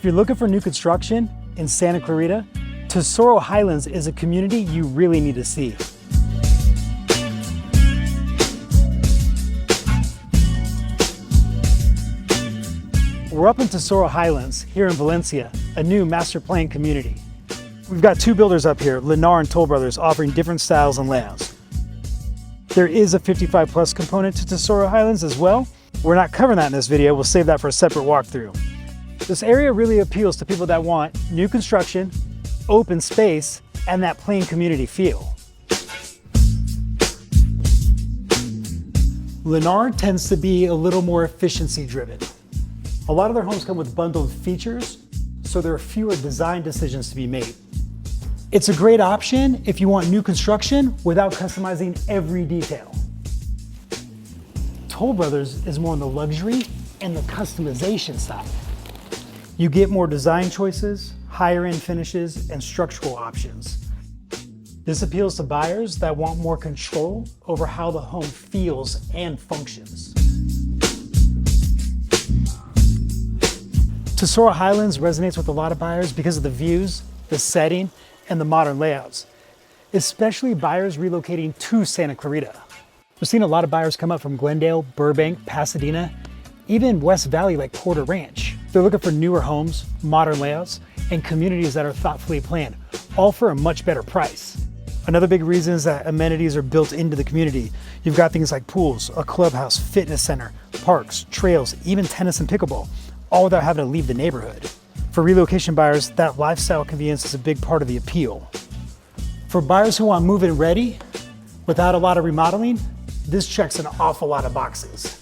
If you're looking for new construction in Santa Clarita, Tesoro Highlands is a community you really need to see. We're up in Tesoro Highlands here in Valencia, a new master plan community. We've got two builders up here, Lennar and Toll Brothers, offering different styles and layouts. There is a 55 plus component to Tesoro Highlands as well. We're not covering that in this video. We'll save that for a separate walkthrough. This area really appeals to people that want new construction, open space, and that plain community feel. Lennar tends to be a little more efficiency driven. A lot of their homes come with bundled features, so there are fewer design decisions to be made. It's a great option if you want new construction without customizing every detail. Toll Brothers is more on the luxury and the customization side. You get more design choices, higher end finishes, and structural options. This appeals to buyers that want more control over how the home feels and functions. Tesoro Highlands resonates with a lot of buyers because of the views, the setting, and the modern layouts, especially buyers relocating to Santa Clarita. We've seen a lot of buyers come up from Glendale, Burbank, Pasadena, even West Valley like Porter Ranch. They're looking for newer homes, modern layouts, and communities that are thoughtfully planned, all for a much better price. Another big reason is that amenities are built into the community. You've got things like pools, a clubhouse, fitness center, parks, trails, even tennis and pickleball, all without having to leave the neighborhood. For relocation buyers, that lifestyle convenience is a big part of the appeal. For buyers who want move-in ready, without a lot of remodeling, this checks an awful lot of boxes.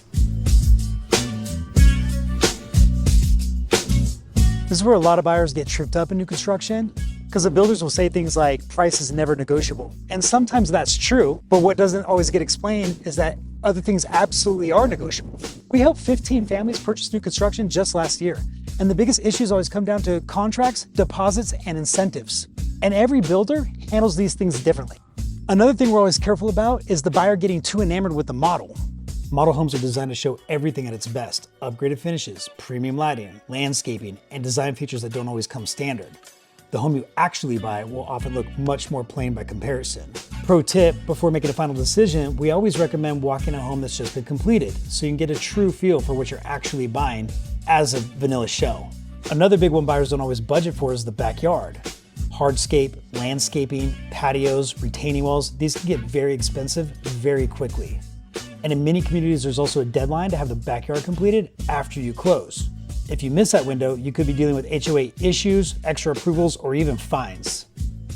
This is where a lot of buyers get tripped up in new construction, because the builders will say things like, price is never negotiable. And sometimes that's true, but what doesn't always get explained is that other things absolutely are negotiable. We helped 15 families purchase new construction just last year. And the biggest issues always come down to contracts, deposits, and incentives. And every builder handles these things differently. Another thing we're always careful about is the buyer getting too enamored with the model. Model homes are designed to show everything at its best: upgraded finishes, premium lighting, landscaping, and design features that don't always come standard. The home you actually buy will often look much more plain by comparison. Pro tip, before making a final decision, we always recommend walking a home that's just been completed, so you can get a true feel for what you're actually buying as a vanilla shell. Another big one buyers don't always budget for is the backyard. Hardscape, landscaping, patios, retaining walls, these can get very expensive very quickly. And in many communities, there's also a deadline to have the backyard completed after you close. If you miss that window, you could be dealing with HOA issues, extra approvals, or even fines.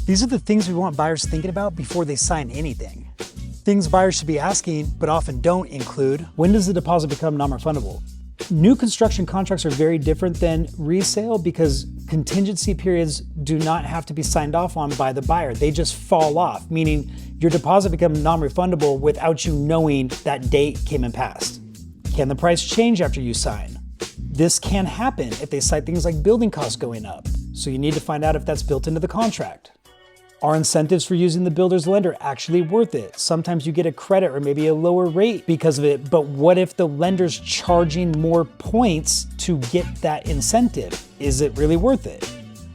These are the things we want buyers thinking about before they sign anything. Things buyers should be asking, but often don't include: when does the deposit become non-refundable? New construction contracts are very different than resale because contingency periods do not have to be signed off on by the buyer. They just fall off, meaning your deposit becomes non-refundable without you knowing that date came and passed. Can the price change after you sign? This can happen if they cite things like building costs going up, so you need to find out if that's built into the contract. Are incentives for using the builder's lender actually worth it? Sometimes you get a credit or maybe a lower rate because of it, but what if the lender's charging more points to get that incentive? Is it really worth it?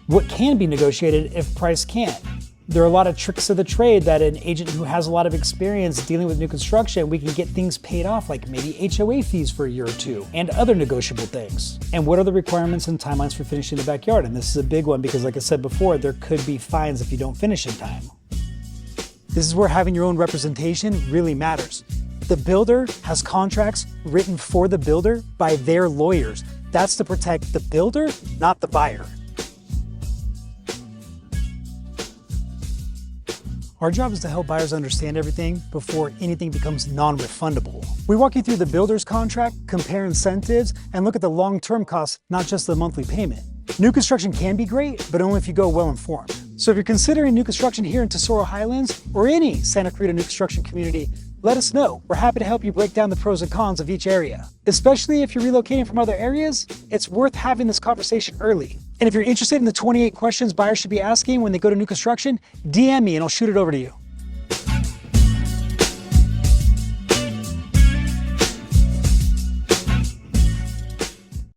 What can be negotiated if price can't? There are a lot of tricks of the trade that an agent who has a lot of experience dealing with new construction, we can get things paid off, like maybe HOA fees for a year or two and other negotiable things. And what are the requirements and timelines for finishing the backyard? And this is a big one because, like I said before, there could be fines if you don't finish in time. This is where having your own representation really matters. The builder has contracts written for the builder by their lawyers. That's to protect the builder, not the buyer. Our job is to help buyers understand everything before anything becomes non-refundable. We walk you through the builder's contract, compare incentives, and look at the long-term costs, not just the monthly payment. New construction can be great, but only if you go well-informed. So if you're considering new construction here in Tesoro Highlands or any Santa Clarita new construction community, let us know. We're happy to help you break down the pros and cons of each area. Especially if you're relocating from other areas, it's worth having this conversation early. And if you're interested in the 28 questions buyers should be asking when they go to new construction, DM me and I'll shoot it over to you.